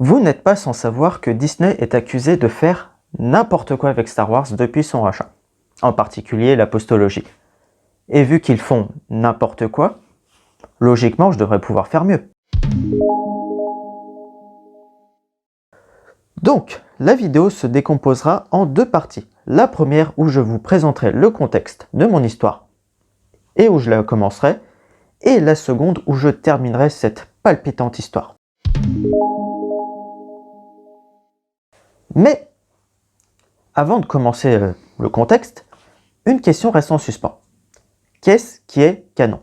Vous n'êtes pas sans savoir que Disney est accusé de faire n'importe quoi avec Star Wars depuis son rachat, en particulier la postologie. Et vu qu'ils font n'importe quoi, logiquement je devrais pouvoir faire mieux. Donc, la vidéo se décomposera en deux parties. La première où je vous présenterai le contexte de mon histoire et où je la commencerai, et la seconde où je terminerai cette palpitante histoire. Mais, avant de commencer le contexte, une question reste en suspens. Qu'est-ce qui est canon?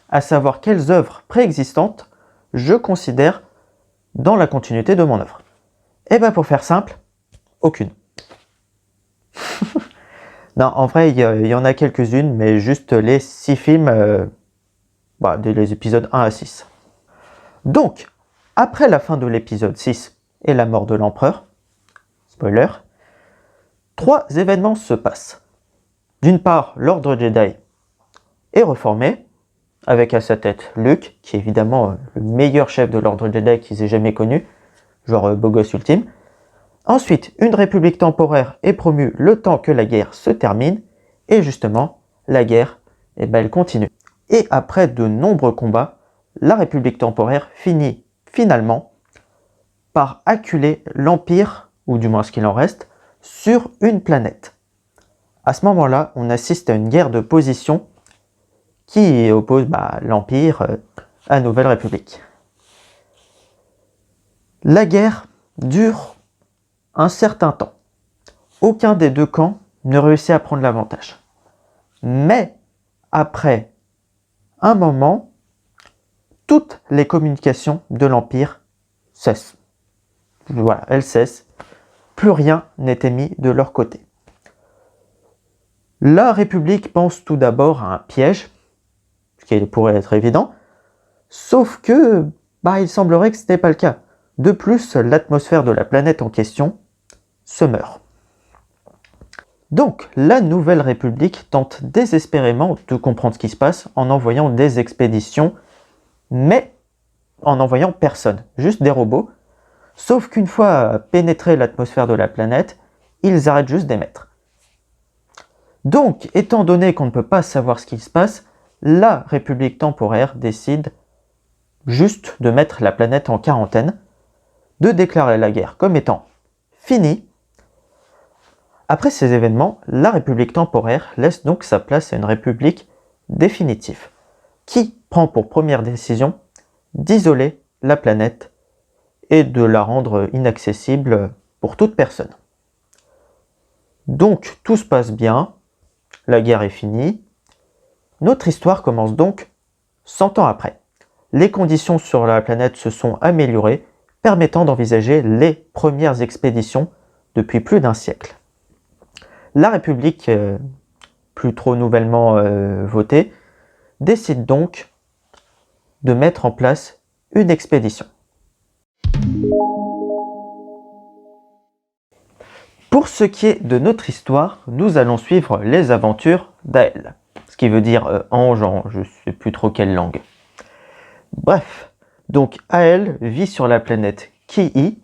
À savoir quelles œuvres préexistantes je considère dans la continuité de mon œuvre. Et bien pour faire simple, aucune. Non, en vrai, il y en a quelques-unes, mais juste les 6 films, les épisodes 1 à 6. Donc, après la fin de l'épisode 6 et la mort de l'empereur, spoiler, 3 événements se passent. D'une part, l'ordre Jedi est reformé, avec à sa tête Luke, qui est évidemment le meilleur chef de l'ordre Jedi qu'ils aient jamais connu, genre beau gosse ultime. Ensuite, une république temporaire est promue le temps que la guerre se termine, et justement, la guerre, elle continue. Et après de nombreux combats, la république temporaire finit finalement par acculer l'Empire, ou du moins ce qu'il en reste, sur une planète. À ce moment-là, on assiste à une guerre de position qui oppose l'Empire à la Nouvelle République. La guerre dure un certain temps. Aucun des deux camps ne réussit à prendre l'avantage. Mais après un moment, toutes les communications de l'Empire cessent. Voilà, elles cessent. Plus rien n'est émis de leur côté. La République pense tout d'abord à un piège, ce qui pourrait être évident, sauf que il semblerait que ce n'est pas le cas. De plus, l'atmosphère de la planète en question se meurt. Donc, la Nouvelle République tente désespérément de comprendre ce qui se passe en envoyant des expéditions, mais en envoyant personne, juste des robots. Sauf qu'une fois pénétré l'atmosphère de la planète, ils arrêtent juste d'émettre. Donc, étant donné qu'on ne peut pas savoir ce qui se passe, la République temporaire décide juste de mettre la planète en quarantaine, de déclarer la guerre comme étant finie. Après ces événements, la République temporaire laisse donc sa place à une République définitive, qui prend pour première décision d'isoler la planète et de la rendre inaccessible pour toute personne. Donc tout se passe bien, la guerre est finie. Notre histoire commence donc 100 ans après. Les conditions sur la planète se sont améliorées, permettant d'envisager les premières expéditions depuis plus d'un siècle. La République, plus trop nouvellement votée, décide donc de mettre en place une expédition. Pour ce qui est de notre histoire, nous allons suivre les aventures d'Ael, ce qui veut dire ange en je ne sais plus trop quelle langue. Bref, donc Ael vit sur la planète Ki'i,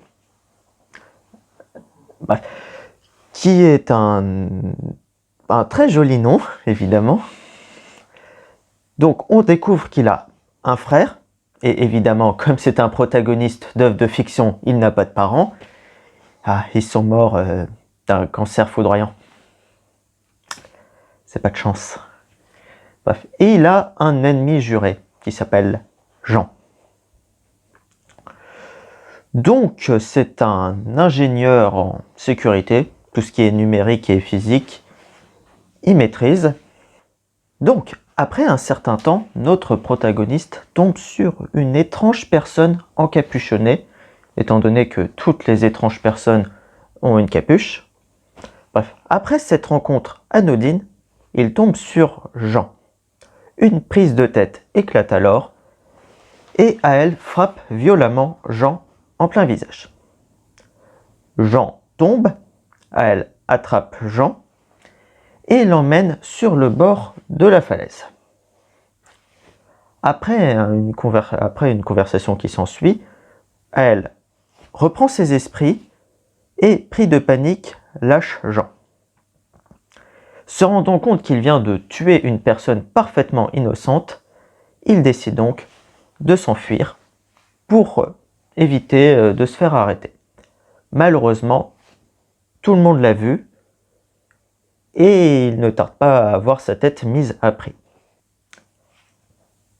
qui est un très joli nom, évidemment. Donc on découvre qu'il a un frère, et évidemment, comme c'est un protagoniste d'œuvre de fiction, il n'a pas de parents. Ils sont morts d'un cancer foudroyant. C'est pas de chance. Bref, et il a un ennemi juré, qui s'appelle Jean. Donc c'est un ingénieur en sécurité, tout ce qui est numérique et physique, il maîtrise. Donc après un certain temps, notre protagoniste tombe sur une étrange personne encapuchonnée, étant donné que toutes les étranges personnes ont une capuche. Bref, après cette rencontre anodine, il tombe sur Jean. Une prise de tête éclate alors, et Ael frappe violemment Jean en plein visage. Jean tombe, Ael attrape Jean et l'emmène sur le bord de la falaise. Après une conversation qui s'ensuit, Ael reprend ses esprits et, pris de panique, lâche Jean. Se rendant compte qu'il vient de tuer une personne parfaitement innocente, il décide donc de s'enfuir pour éviter de se faire arrêter. Malheureusement, tout le monde l'a vu et il ne tarde pas à voir sa tête mise à prix.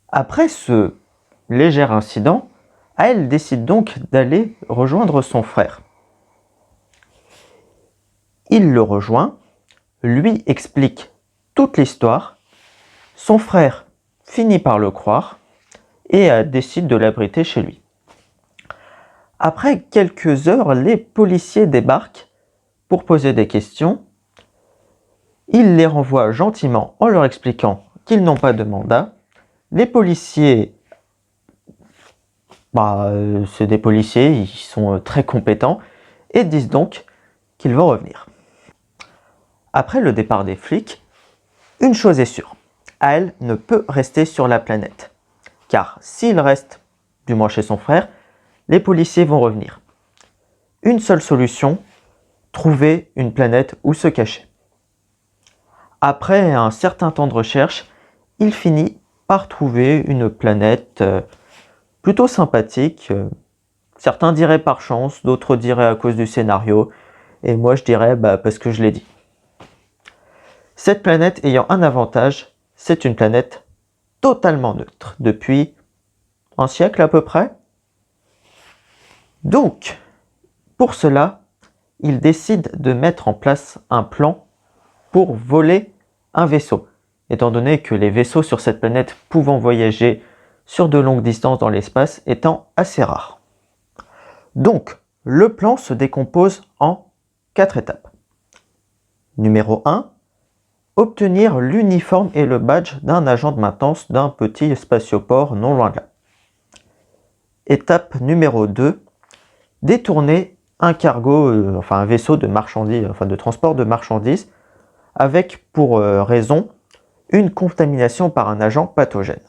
Après ce léger incident, Ael décide donc d'aller rejoindre son frère. Il le rejoint, lui explique toute l'histoire, son frère finit par le croire et décide de l'abriter chez lui. Après quelques heures, les policiers débarquent pour poser des questions. Il les renvoie gentiment en leur expliquant qu'ils n'ont pas de mandat. Les policiers, c'est des policiers, ils sont très compétents et disent donc qu'ils vont revenir. Après le départ des flics, une chose est sûre, Ael ne peut rester sur la planète. Car s'il reste, du moins chez son frère, les policiers vont revenir. Une seule solution, trouver une planète où se cacher. Après un certain temps de recherche, il finit par trouver une planète plutôt sympathique. Certains diraient par chance, d'autres diraient à cause du scénario, et moi je dirais parce que je l'ai dit. Cette planète ayant un avantage, c'est une planète totalement neutre, depuis un siècle à peu près. Donc, pour cela, il décide de mettre en place un plan pour voler un vaisseau, étant donné que les vaisseaux sur cette planète pouvant voyager sur de longues distances dans l'espace étant assez rares. Donc, le plan se décompose en 4 étapes. Numéro 1, obtenir l'uniforme et le badge d'un agent de maintenance d'un petit spatioport non loin de là. Étape numéro 2, détourner un cargo, un vaisseau de marchandises, de transport de marchandises, avec pour raison une contamination par un agent pathogène.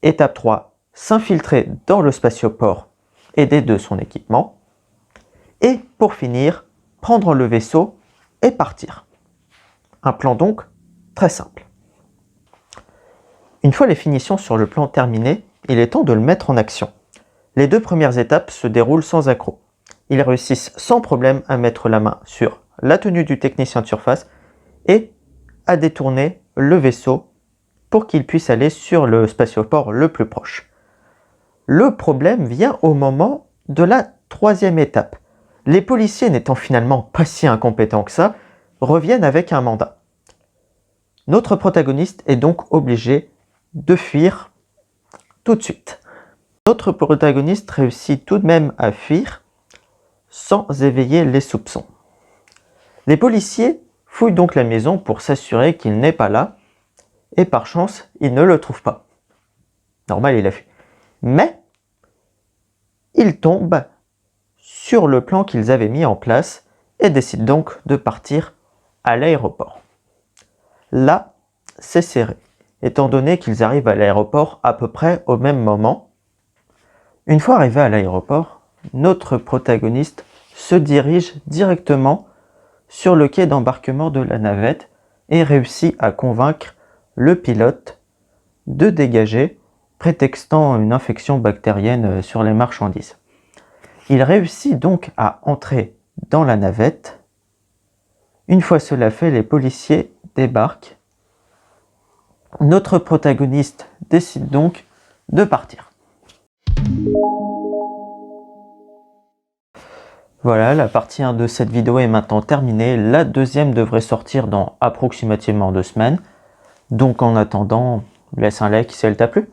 Étape 3, s'infiltrer dans le spatioport aidé de son équipement. Et pour finir, prendre le vaisseau et partir. Un plan donc très simple. Une fois les finitions sur le plan terminées, il est temps de le mettre en action. Les 2 premières étapes se déroulent sans accroc. Ils réussissent sans problème à mettre la main sur la tenue du technicien de surface et à détourner le vaisseau pour qu'il puisse aller sur le spatioport le plus proche. Le problème vient au moment de la 3e étape. Les policiers, n'étant finalement pas si incompétents que ça, reviennent avec un mandat. Notre protagoniste est donc obligé de fuir tout de suite. Notre protagoniste réussit tout de même à fuir sans éveiller les soupçons. Les policiers fouillent donc la maison pour s'assurer qu'il n'est pas là et par chance, ils ne le trouvent pas. Normal, il a fui. Mais ils tombent sur le plan qu'ils avaient mis en place et décident donc de partir à l'aéroport. Là, c'est serré, étant donné qu'ils arrivent à l'aéroport à peu près au même moment. Une fois arrivé à l'aéroport, notre protagoniste se dirige directement sur le quai d'embarquement de la navette et réussit à convaincre le pilote de dégager, prétextant une infection bactérienne sur les marchandises. Il réussit donc à entrer dans la navette. Une fois cela fait, les policiers débarquent. Notre protagoniste décide donc de partir. Voilà, la partie 1 de cette vidéo est maintenant terminée. La deuxième devrait sortir dans approximativement 2 semaines. Donc en attendant, laisse un like si elle t'a plu.